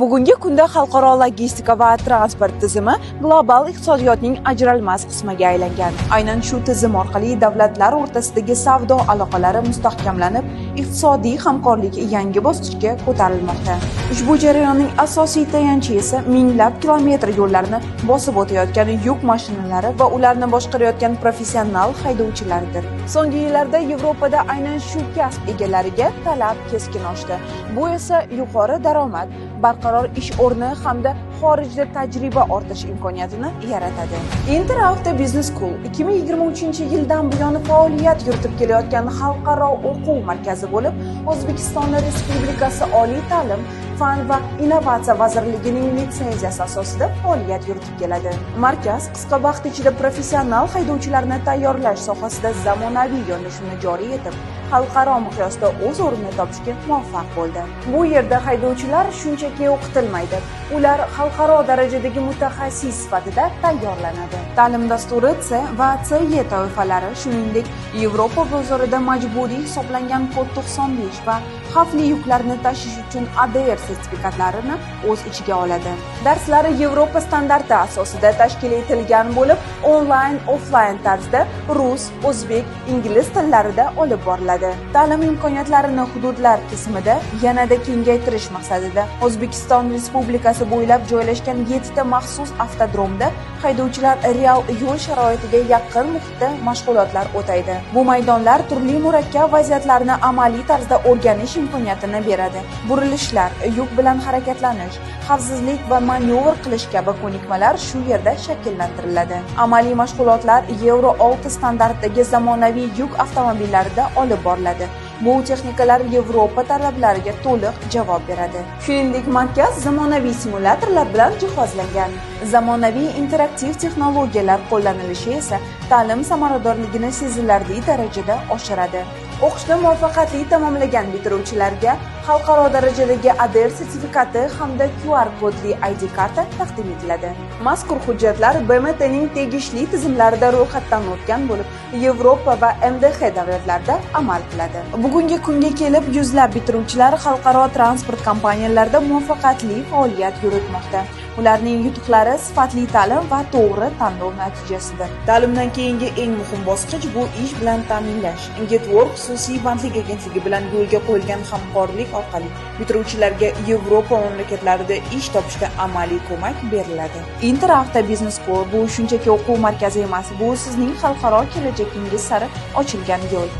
Bugungi kunda xalqaro logistika va transport tizimi global iqtisodiyotning ajralmas qismiga aylangan. Aynan shu tizim orqali davlatlar o'rtasidagi savdo aloqalari mustahkamlanib, iqtisodiy hamkorlik yangi bosqichga ko'tarilmoqda. Ushbu jarayonning asosiy tayanchi esa minglab kilometr yo'llarni bosib o'tayotgan yuk mashinalari va ularni boshqarayotgan professional haydovchilardir. So'nggi yillarda Yevropada aynan shu kasb egalariga talab keskin oshdi. Bu esa yuqori daromad, barqaror ish o'rni hamda xorijda tajriba ortish imkoniyatini yaratadi. Interactive Business School 2023-yildan buyon faoliyat yuritib kelayotgan xalqaro o'quv markazi bo'lib, O'zbekiston Respublikasi Oliy ta'lim, fan va innovatsiya vazirligining litsenziyasi asosida faoliyat yuritib keladi. Markaz qisqa vaqt ichida professional haydovchilarni tayyorlash sohasida zamonaviy yondashuvni joriy etib, xalqaro miqyosda o'z o'rnini topishga muvaffaq bo'ldi. Bu yerda haydovchilar shunchaki o'qitilmaydi, ular xalqaro darajadagi mutaxassis sifatida tayyorlanadi. Ta'lim dasturi C va CE toifalari, shuningdek, Yevropa bozorida majburiy hisoblangan kod 95 va xavfli yuklarni tashish uchun ADR sertifikatlarini o'z ichiga oladi. Darslar Yevropa standarti asosida tashkil etilgan bo'lib, onlayn-offlayn tarzda rus, o'zbek, ingliz tillarida olib boriladi. Ta'lim imkoniyatlarini hududlar kesimida yanada kengaytirish maqsadida O'zbekiston Respublikasi bo'ylab joylashgan 7 ta maxsus avtodromda haydovchilar real yo'l sharoitiga yaqin muhitda mashg'ulotlar o'taydi. Bu maydonlar turli murakkab vaziyatlarni amaliy tarzda o'rganish imkoniyatini beradi. Burilishlar, yuk bilan harakatlanish, xavfsizlik va manevr qilish kabi ko'nikmalar shu yerda shakllantiriladi. Amaliy mashg'ulotlar Euro 6 standartidagi zamonaviy yuk avtomobillarida olib boriladi. Bu texnikalar Yevropa talablariga to'liq javob beradi. Shuningdek, markaz zamonaviy simulyatorlar bilan jihozlangan. Zamonaviy interaktiv texnologiyalar qo'llanilishi esa ta'lim samaradorligini sezilarli darajada oshiradi. O'qishni muvaffaqiyatli tamomlagan bitiruvchilarga xalqaro darajadagi ADR sertifikati hamda QR kodli ID karta taqdim etiladi. Mazkur hujjatlar BMTning tegishli tizimlarida ro'yxatdan o'tgan bo'lib, Yevropa va MDH davlatlarida amal qiladi. Bugungi kunga kelib yuzlab bitiruvchilar xalqaro transport kompaniyalarida muvaffaqiyatli faoliyat yuritmoqda. Ularning yutuqlari sifatli ta'lim va to'g'ri tanlov natijasidir. Ta'limdan keyingi eng muhim bosqich bu ish bilan ta'minlash. Getwork xususiy bandlik agentligi bilan yo'lga qo'yilgan hamkorlik orqali bitiruvchilarga Yevropa mamlakatlarida ish topishda amaliy ko'mak beriladi. Interactive Business School bu shunchaki o'quv markazi emas, bu sizning xalqaro kelajagingiz sari ochilgan yo'l.